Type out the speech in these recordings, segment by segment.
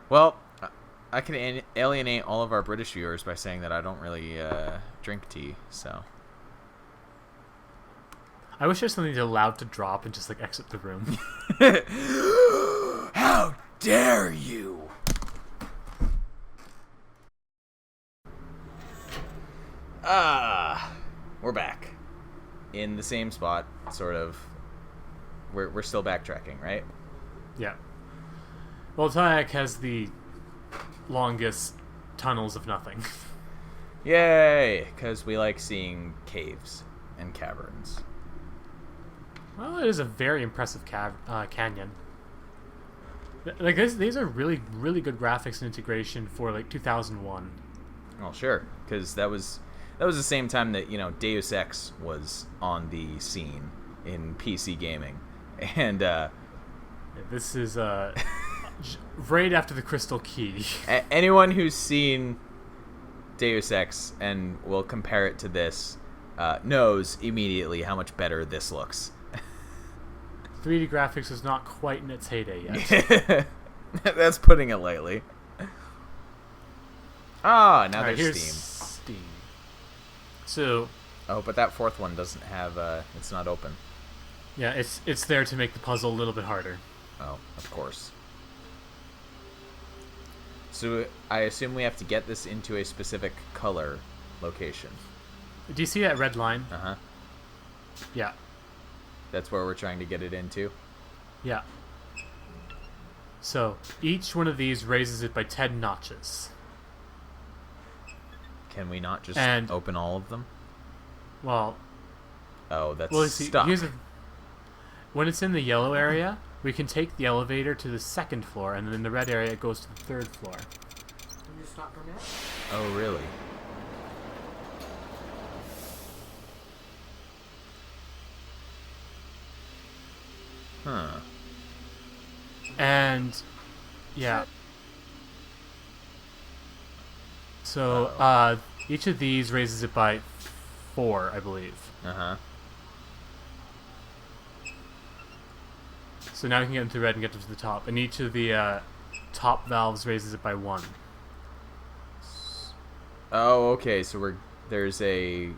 Well, I can alienate all of our British viewers by saying that I don't really drink tea, so. I wish there's something allowed to drop and just like exit the room. How dare you! We're back. In the same spot, sort of. We're still backtracking, right? Yeah. Well, Tayak has the longest tunnels of nothing. Yay! Because we like seeing caves and caverns. Well, it is a very impressive canyon. Like these are really, really good graphics and integration for like 2001. Oh, sure, because that was the same time that Deus Ex was on the scene in PC gaming, and this is right after the Crystal Key. Anyone who's seen Deus Ex and will compare it to this knows immediately how much better this looks. 3D graphics is not quite in its heyday yet. That's putting it lightly. Now right, there's here's Steam. So. Oh, but that fourth one doesn't have. It's not open. Yeah, it's there to make the puzzle a little bit harder. Oh, of course. So I assume we have to get this into a specific color location. Do you see that red line? Uh-huh. Yeah. That's where we're trying to get it into? Yeah. So, each one of these raises it by 10 notches. Can we not just And, open all of them? Well... Oh, that's stuck. stuck. When it's in the yellow area, we can take the elevator to the second floor, and then in the red area it goes to the third floor. Can you stop for a minute? Oh, really? Huh. And... yeah. So, each of these raises it by 4, I believe. Uh-huh. So now we can get into red and get to the top. And each of the top valves raises it by 1. Oh, okay, so there's a...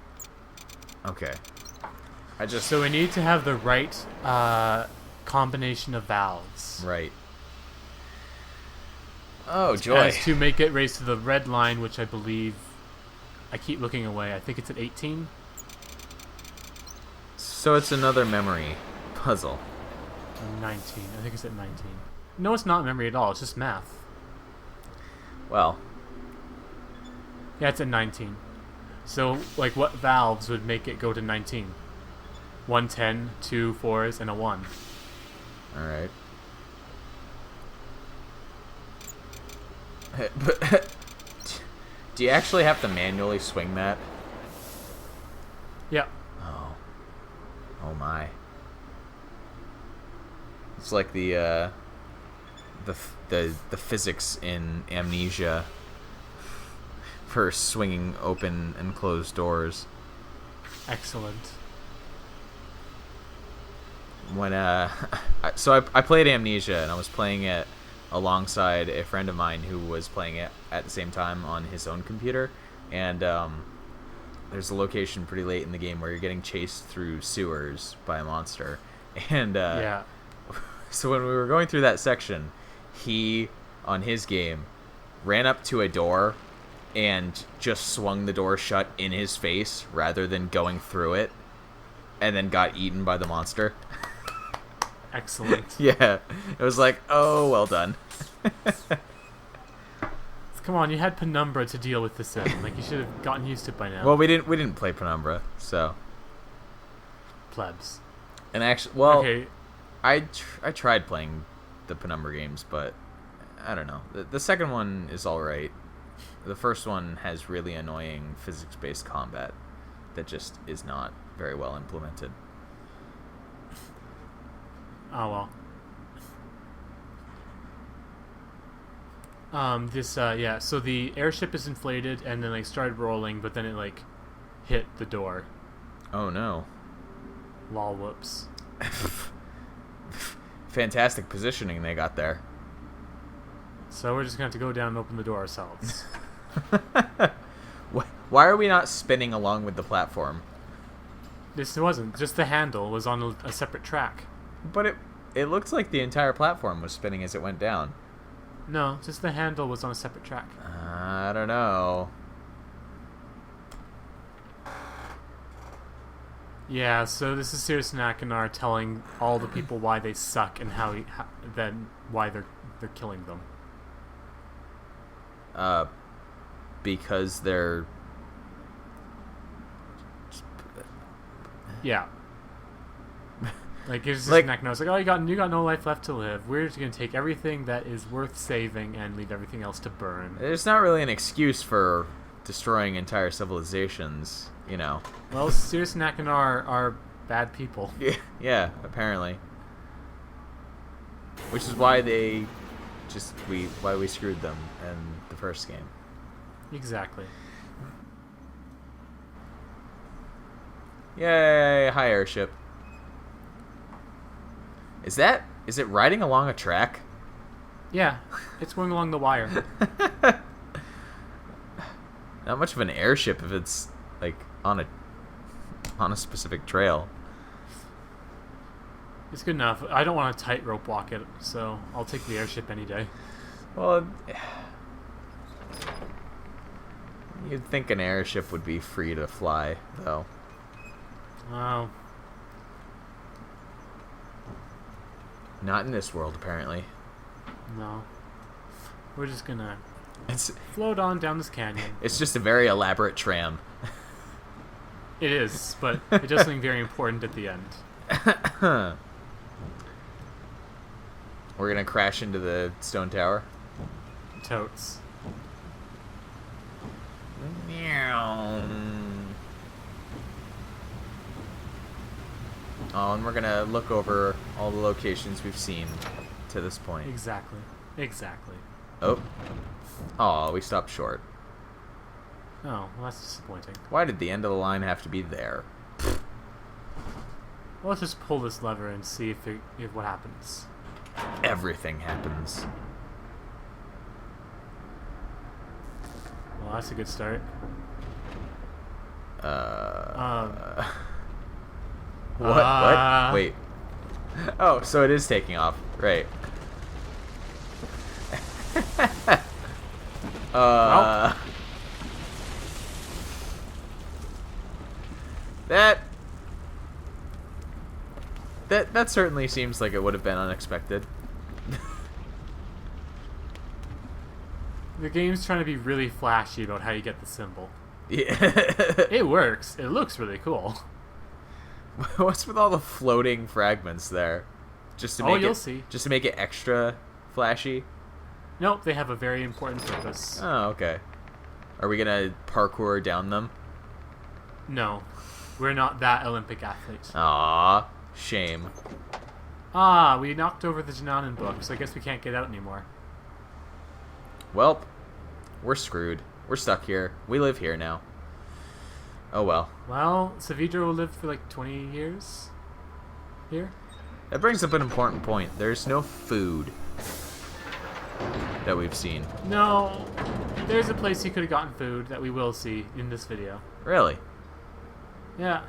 Okay. So we need to have the right combination of valves. Right. Oh, joy. As to make it raise to the red line, which I believe... I keep looking away. I think it's at 18. So it's another memory puzzle. 19. I think it's at 19. No, it's not memory at all. It's just math. Well. Yeah, it's at 19. So, like, what valves would make it go to 19? 1 10, 2 4s, and a 1. Alright. Do you actually have to manually swing that? Yeah. Oh. Oh my. It's like the physics in Amnesia for swinging open and closed doors. Excellent. When so I played Amnesia, and I was playing it alongside a friend of mine who was playing it at the same time on his own computer, and there's a location pretty late in the game where you're getting chased through sewers by a monster, and Yeah. so when we were going through that section, he, on his game, ran up to a door and just swung the door shut in his face rather than going through it, and then got eaten by the monster. Excellent. Yeah. It was like, oh, well done. Come on, you had Penumbra to deal with this in. Like, you should have gotten used to it by now. Well, we didn't play Penumbra, so. Plebs. And actually, well, Okay. I tried playing the Penumbra games, but I don't know. The second one is all right. The first one has really annoying physics-based combat that just is not very well implemented. Oh, well. Yeah, so the airship is inflated and then, like, started rolling, but then it, like, hit the door. Oh, no. Lol, whoops. Fantastic positioning they got there. So we're just going to have to go down and open the door ourselves. Why are we not spinning along with the platform? This wasn't. Just the handle was on a separate track. But it looks like the entire platform was spinning as it went down. No, just the handle was on a separate track. I don't know. Yeah, so this is Sirius and Akanar telling all the people why they suck and then why they're killing them. Because they're... Yeah. Like, it's just Like- Akanar. Like, oh, you got no life left to live. We're just gonna take everything that is worth saving and leave everything else to burn. There's not really an excuse for destroying entire civilizations, you know. Well, Sirius and Akanar are bad people. Yeah, apparently. Which is why why we screwed them in the first game. Exactly. Yay, hi airship. Is it riding along a track? Yeah, it's going along the wire. Not much of an airship if it's like on a specific trail. It's good enough. I don't want to tightrope walk it, so I'll take the airship any day. Well, you'd think an airship would be free to fly, though. Oh. Not in this world, apparently. No. We're just gonna It's float on down this canyon. it's just a very elaborate tram. It is, but it does something very important at the end. We're gonna crash into the stone tower. Totes. Oh, and we're gonna look over all the locations we've seen to this point. Exactly. Exactly. Oh, we stopped short. Oh, well, that's disappointing. Why did the end of the line have to be there? Well, let's just pull this lever and see if what happens. Everything happens. Well, that's a good start. What? Wait. Oh, so it is taking off. Right. Well. That certainly seems like it would have been unexpected. The game's trying to be really flashy about how you get the symbol. Yeah. It works. It looks really cool. What's with all the floating fragments there? Just to Oh, make you'll it see. just to make it extra flashy. Nope, they have a very important purpose. Oh, okay. Are we gonna parkour down them? No, we're not that Olympic athletes. Aw, shame. We knocked over the Jananan book, so I guess we can't get out anymore. Welp, we're screwed. We're stuck here. We live here now. Oh well. Well, Savidra will live for like 20 years here. That brings up an important point. There's no food that we've seen. No, there's a place you could have gotten food that we will see in this video. Really? Yeah.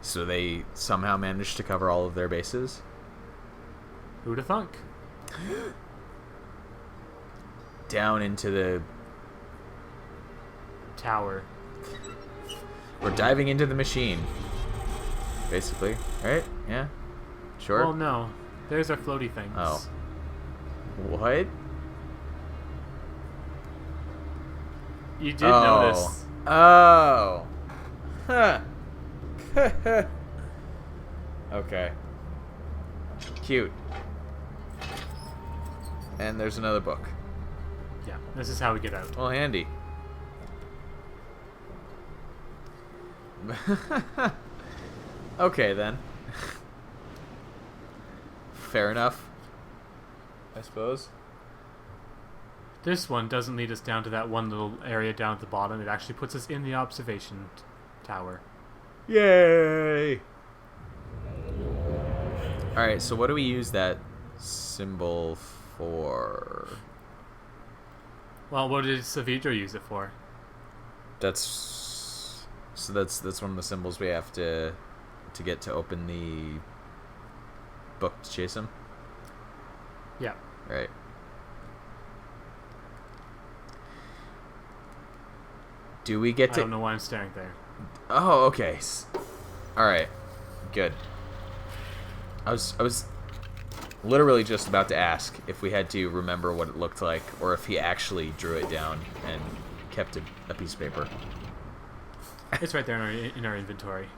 So they somehow managed to cover all of their bases? Who'da thunk? Down into the... Tower. We're diving into the machine. Basically. Right? Yeah? Sure? Well, no. There's our floaty things. Oh. What? You did notice. Oh. Huh. Okay. Cute. And there's another book. Yeah, this is how we get out. Well, handy. Okay, then. Fair enough. I suppose. This one doesn't lead us down to that one little area down at the bottom. It actually puts us in the observation tower. Yay! Alright, so what do we use that symbol for... Well, what did Savidra use it for? That's one of the symbols we have to get to open the book to chase him. Yeah. Right. Do we get to... I don't know why I'm staring there. Oh, okay. All right. Good. I was literally just about to ask if we had to remember what it looked like, or if he actually drew it down and kept a piece of paper. It's right there in our inventory.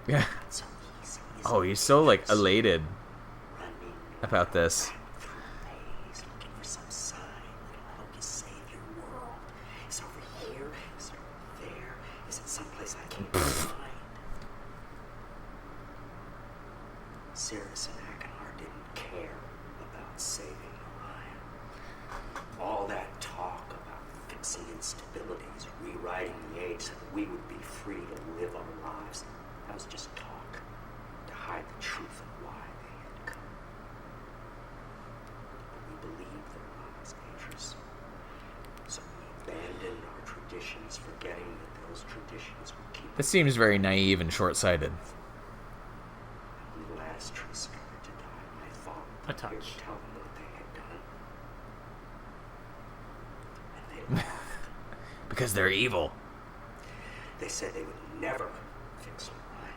Yeah. Oh, he's so like elated about this. Looking for some sign that'll help you save your world. Is it over here? Is it over there? Is it someplace I can't find? Sirius and Achenar didn't care about saving Orion. All that talk about fixing instabilities, rewriting the age so that we would be free to live our lives, that was just talk to hide the truth of why they had come. We believed their lies, Beatrice. So we abandoned our traditions, forgetting that those traditions would keep This seems very naive and short-sighted. When the last tree started to die, I thought A here touch. to tell them what they had done. And they laughed. Because they're evil. They said they would never fix Orion.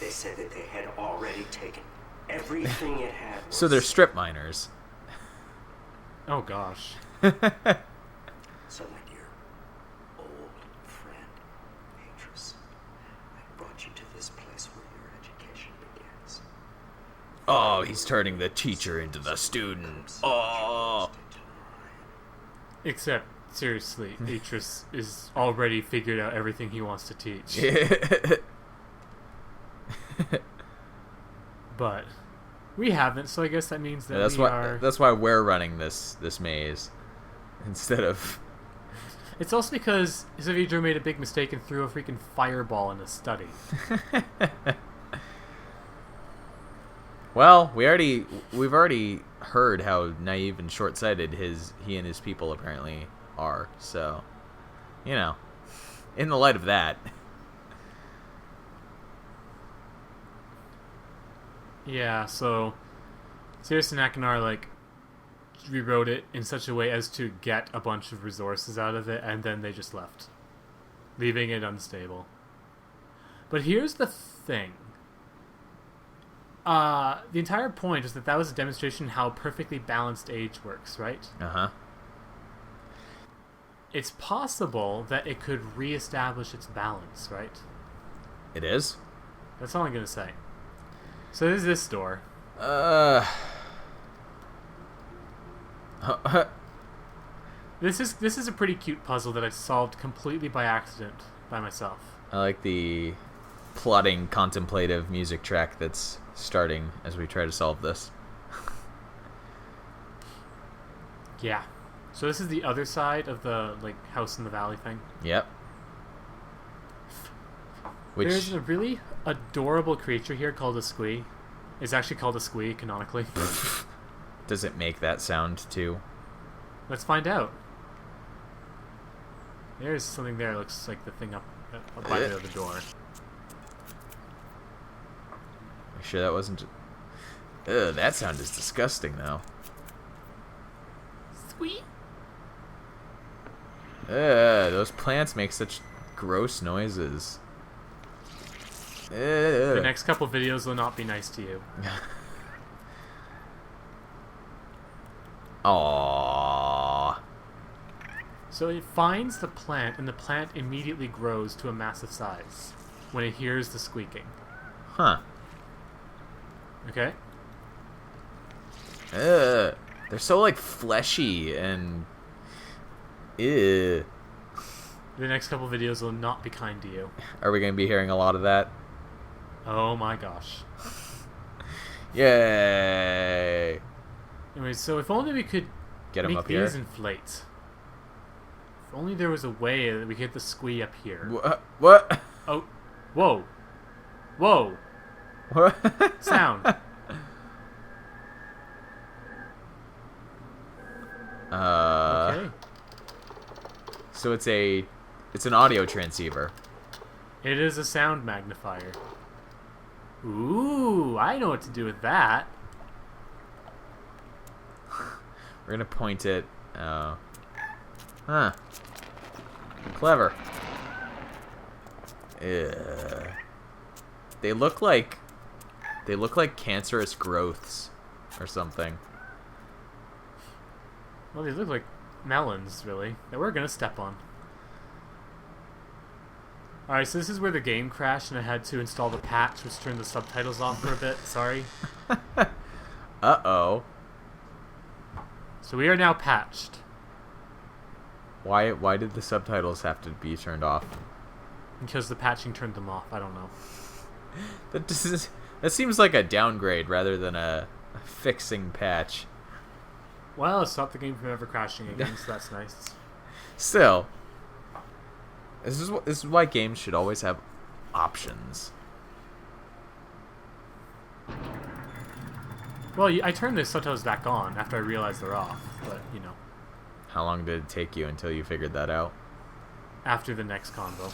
They said that they had already taken everything it had. So they're strip miners. Oh gosh. So, my dear old friend, Beatrice, I brought you to this place where your education begins. Oh, he's turning the teacher into the student. Oh. Except, seriously, Atris is already figured out everything he wants to teach. But we haven't, so I guess that means that that's why we're running this maze instead of... It's also because Savidra made a big mistake and threw a freaking fireball in his study. Well, we've already heard how naive and short-sighted he and his people apparently are. So, you know, in the light of that, Yeah, so Sirius and Achenar rewrote it in such a way as to get a bunch of resources out of it, and then they just left, leaving it unstable. But here's the thing. The entire point is that was a demonstration how perfectly balanced age works, right? uh-huh. It's possible that it could reestablish its balance, right? It is. That's all I'm gonna say. So there's this door. This is a pretty cute puzzle that I solved completely by accident by myself. I like the plodding, contemplative music track that's starting as we try to solve this. Yeah. So this is the other side of the house in the valley thing. Yep. There's a really adorable creature here called a squee. It's actually called a squee canonically. Does it make that sound too? Let's find out. There's something there. Looks like the thing up by the other door. Make sure that wasn't... Ugh, that sound is disgusting, though. Squee. Those plants make such gross noises. The next couple videos will not be nice to you. Aww. So it finds the plant, and the plant immediately grows to a massive size when it hears the squeaking. Huh. Okay? They're so, fleshy and... Ew. The next couple videos will not be kind to you. Are we going to be hearing a lot of that? Oh my gosh. Yay! Anyway, so if only we could Get him make up here. these inflate. If only there was a way that we could get the squee up here. What? Oh, whoa. Whoa. What? Sound. So it's an audio transceiver. It is a sound magnifier. Ooh, I know what to do with that. We're gonna point it. Huh. Clever. They look like cancerous growths or something. Well, these look like melons, really, that we're gonna step on. Alright, so this is where the game crashed and I had to install the patch, which turned the subtitles off for a bit. Sorry. Uh-oh. So we are now patched. Why did the subtitles have to be turned off? Because the patching turned them off. I don't know. That seems like a downgrade rather than a fixing patch. Well, it stopped the game from ever crashing again, so that's nice. Still, this is why games should always have options. Well, I turned the subtitles back on after I realized they're off, but, you know. How long did it take you until you figured that out? After the next convo.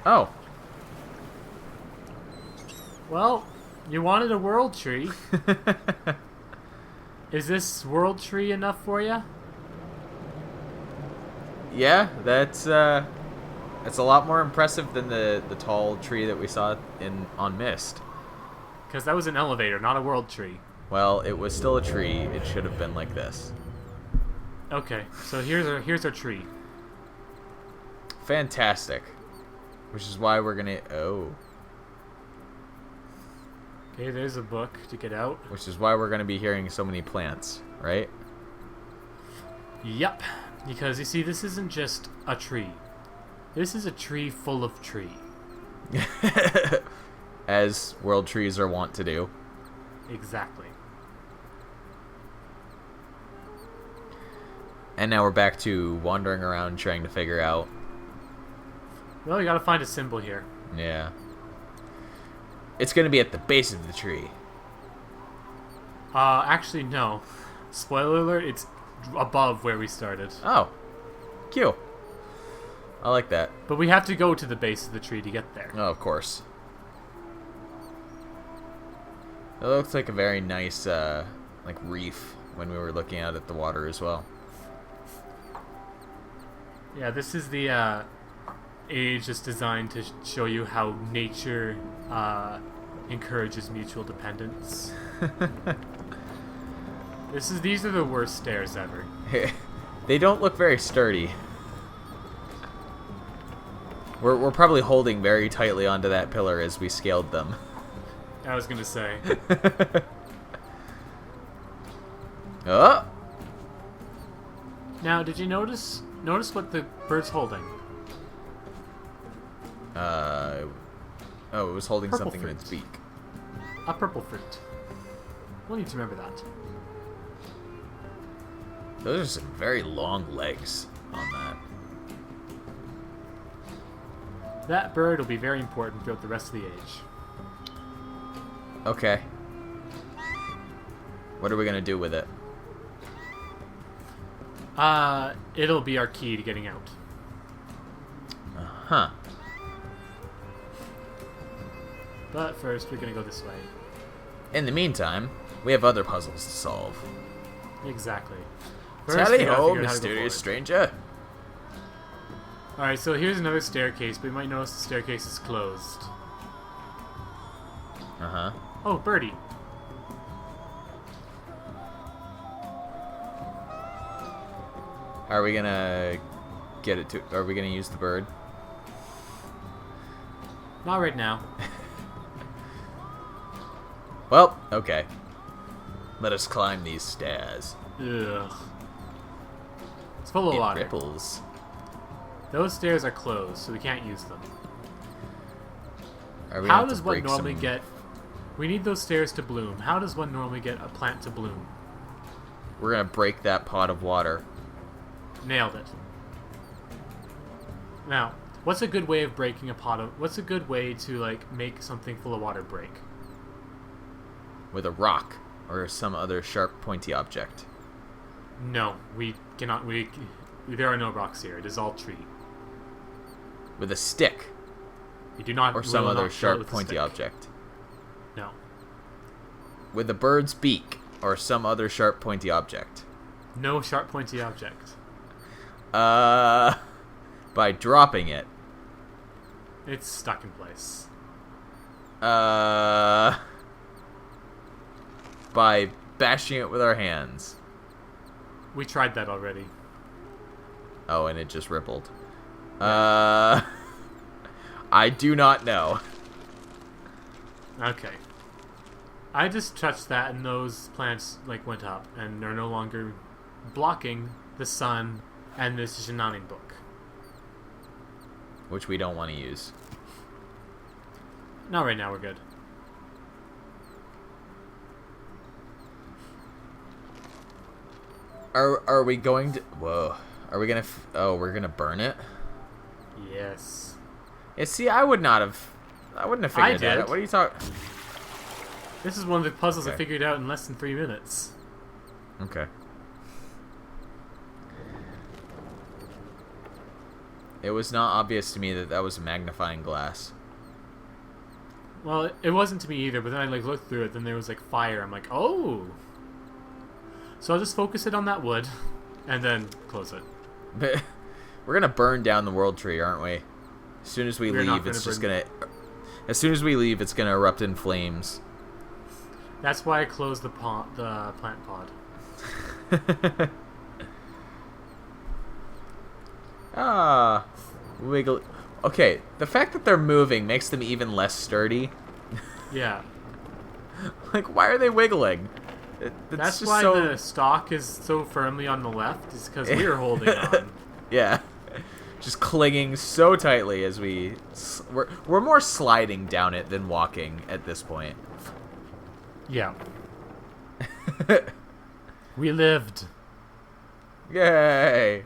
Oh. Well, you wanted a world tree. Is this world tree enough for you? Yeah, that's a lot more impressive than the tall tree that we saw on Myst. Because that was an elevator, not a world tree. Well, it was still a tree. It should have been like this. Okay, so here's our tree. Fantastic. Which is why we're gonna... Oh. Okay, there's a book to get out. Which is why we're gonna be hearing so many plants, right? Yep. Because, you see, this isn't just a tree. This is a tree full of tree. As world trees are wont to do. Exactly. And now we're back to wandering around trying to figure out... Well, you gotta find a symbol here. Yeah. It's gonna be at the base of the tree. Actually, no. Spoiler alert, it's above where we started. Oh. Cute. I like that. But we have to go to the base of the tree to get there. Oh, of course. It looks like a very nice, like, reef when we were looking out at the water as well. Yeah, this is the, age that's designed to show you how nature, encourages mutual dependence. These are the worst stairs ever. They don't look very sturdy. We're probably holding very tightly onto that pillar as we scaled them. I was gonna say. Oh! Now, did you notice what the bird's holding? Oh, it was holding Purple something in fruit. its beak. A purple fruit. We'll need to remember that. Those are some very long legs on that. That bird will be very important throughout the rest of the age. Okay. What are we gonna do with it? It'll be our key to getting out. Huh. But first, we're gonna go this way. In the meantime, we have other puzzles to solve. Exactly. First, Tally we gotta ho, figure out how to go mysterious forward. stranger. Alright, so here's another staircase, but you might notice the staircase is closed. Uh-huh. Oh, birdie. Are we gonna get it to... Are we gonna use the bird? Not right now. Well, okay. Let us climb these stairs. Ugh. It's full of It water. ripples. Those stairs are closed, so we can't use them. Are we How gonna have does to one break normally some- get... We need those stairs to bloom. How does one normally get a plant to bloom? We're gonna break that pot of water. Nailed it. Now, what's a good way of breaking a pot of... What's a good way to, like, make something full of water break? With a rock. or some other sharp, pointy object? No, we cannot. There are no rocks here. It is all tree. With a stick, We do not. or we some will other not kill it sharp, with a pointy stick. object? No. With a bird's beak, or some other sharp, pointy object? No sharp, pointy object. By dropping it. It's stuck in place. By bashing it with our hands. We tried that already. Oh, and it just rippled. I do not know. Okay. I just touched that, and those plants went up and are no longer blocking the sun and this Jinanin book. Which we don't want to use. No, right now we're good. Are we going to... Whoa. Are we gonna... Oh, we're gonna burn it? Yes. Yeah, see, I wouldn't have figured that out. What are you talking... This is one of the puzzles I Okay. figured out in less than 3 minutes. Okay. It was not obvious to me that that was a magnifying glass. Well, it wasn't to me either, but then I looked through it, then there was fire. I'm like, oh! So I'll just focus it on that wood, and then close it. We're gonna burn down the world tree, aren't we? As soon as we We're not leave, it's gonna just burn- gonna... As soon as we leave, it's gonna erupt in flames. That's why I closed the plant pod. Ah, wiggle. Okay, the fact that they're moving makes them even less sturdy. Yeah. Like, why are they wiggling? That's just why so... the stalk is so firmly on the left, is because we are holding on. Yeah, just clinging so tightly as we're more sliding down it than walking at this point. Yeah. We lived. Yay!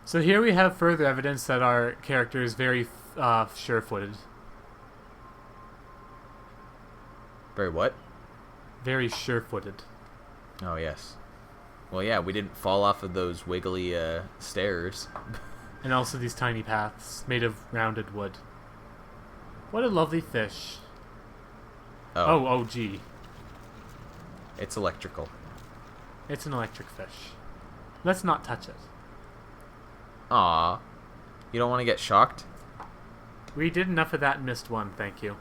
So here we have further evidence that our character is very sure-footed. Very what? Very sure-footed. Oh yes. Well, yeah, we didn't fall off of those wiggly stairs. And also these tiny paths made of rounded wood. What a lovely fish. Oh, gee. It's electrical. It's an electric fish. Let's not touch it. Aw. You don't want to get shocked? We did enough of that in Myst 1, thank you.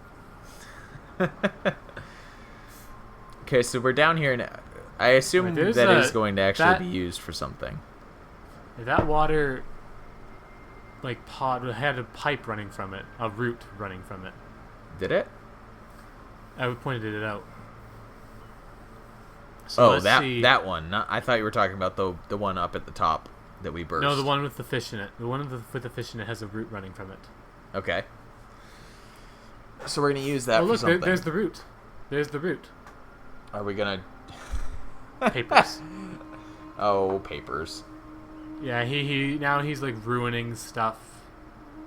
Okay, so we're down here now. I assume Wait, there's that a- is going to actually that- be used for something. That water, pod had a pipe running from it, a root running from it. Did it? I pointed it out. So Oh, let's see. that one. Not, I thought you were talking about the one up at the top that we burst. No, the one with the fish in it. The one with the fish in it has a root running from it. Okay. So we're gonna use that Oh, for look, something. there's the root. There's the root. Are we gonna? Papers. Oh, papers. Yeah, he's ruining stuff.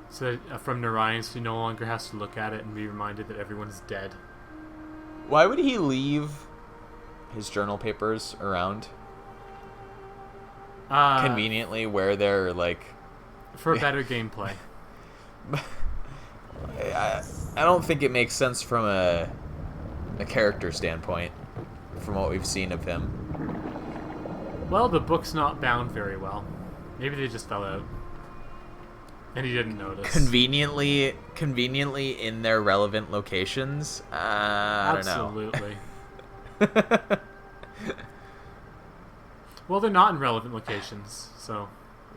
So that, from Narayan, so he no longer has to look at it and be reminded that everyone's dead. Why would he leave his journal papers around conveniently where they're for better gameplay. I don't think it makes sense from a character standpoint, from what we've seen of him. Well, the book's not bound very well. Maybe they just fell out. And he didn't notice. Conveniently in their relevant locations. I don't know. Absolutely. Well, they're not in relevant locations, so.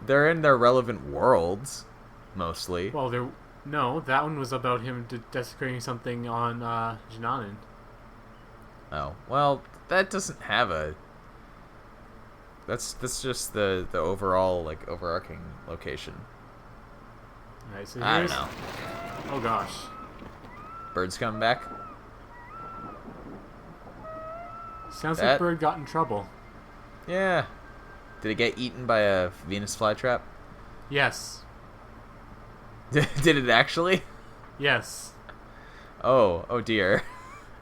They're in their relevant worlds, mostly. Well, no, that one was about him desecrating something on Jinanin. Oh, well, that doesn't have a... That's just the overall, overarching location. Alright, so I don't here's... know. Oh, gosh. Birds coming back? Sounds That- like Bird got in trouble. Yeah. Did it get eaten by a Venus flytrap? Yes. Did it actually? Yes. Oh dear.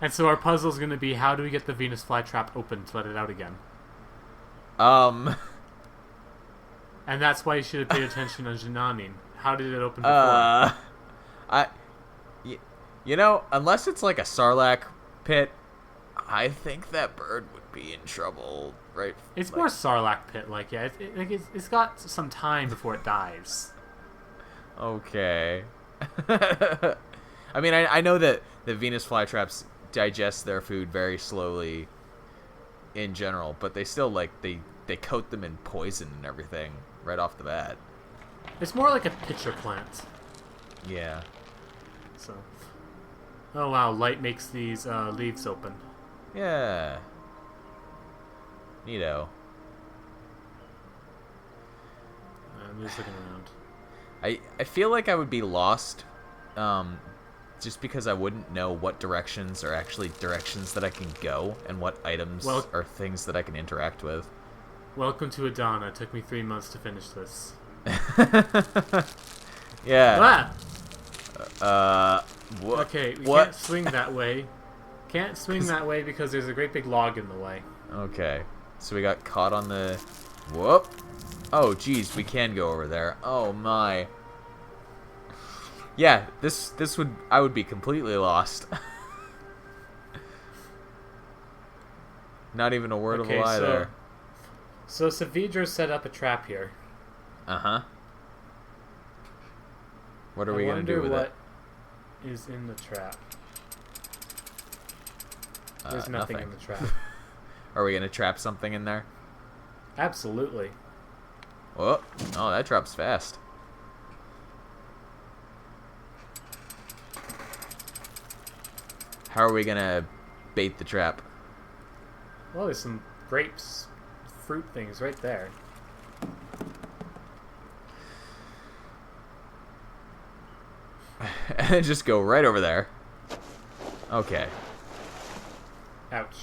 And so our puzzle is going to be, how do we get the Venus flytrap open to let it out again? And that's why you should have paid attention on Jinanin. How did it open before? You know, unless it's like a Sarlacc pit, I think that bird would be in trouble, right? It's like, more Sarlacc pit, like, yeah. It's got some time before it dies. Okay. I mean, I know that the Venus flytraps digest their food very slowly in general, but they still, like, they coat them in poison and everything right off the bat. It's more like a pitcher plant. Yeah. So. Oh wow, light makes these leaves open. Yeah. Neato. I'm just looking around. I feel like I would be lost, just because I wouldn't know what directions are actually directions that I can go and what items are things that I can interact with. Welcome to Adana. It took me 3 months to finish this. Yeah. Okay, we can't swing that way. Can't swing that way because there's a great big log in the way. Okay. So we got caught on the... Whoop. Oh, geez, we can go over there. Oh, my. Yeah, this would... I would be completely lost. Not even a word of a lie there. So Savidro set up a trap here. Uh-huh. What are we going to do with it? What is in the trap? There's nothing in the trap. Are we going to trap something in there? Absolutely. Whoa. Oh, that drops fast. How are we going to bait the trap? Well, there's some grapes, fruit things right there. And just go right over there. Okay. Ouch.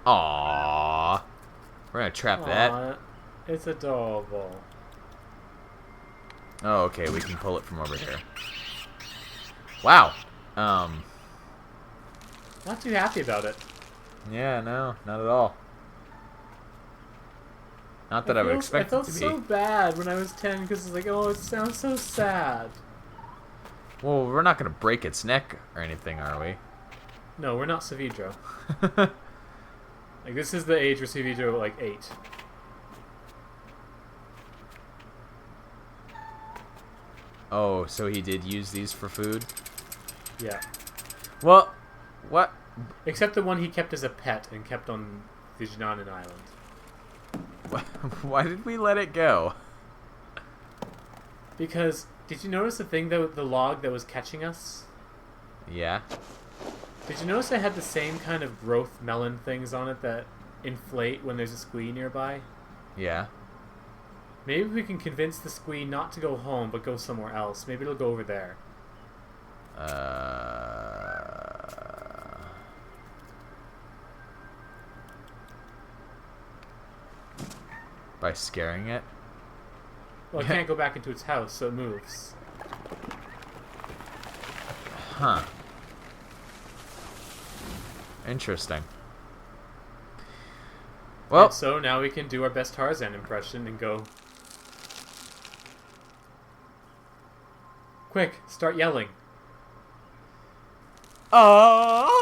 Aww. We're gonna trap that. It's adorable. Oh, okay, we can pull it from over here. Wow. Not too happy about it. Yeah, no, not at all. Not that I would expect it to be. I felt so bad when I was 10 because it's like, oh, it sounds so sad. Well, we're not gonna break its neck or anything, are we? No, we're not Savidro. Like, this is the age where Savidro, like, 8. Oh, so he did use these for food? Yeah. Well, what? Except the one he kept as a pet and kept on the Jinanin Island. Why did we let it go? Because, did you notice the thing, the log that was catching us? Yeah. Did you notice it had the same kind of growth melon things on it that inflate when there's a squee nearby? Yeah. Maybe we can convince the squee not to go home, but go somewhere else. Maybe it'll go over there. By scaring it? Well, it can't go back into its house, so it moves. Huh. Interesting. Well, And so now we can do our best Tarzan impression and go... Quick, start yelling. oh!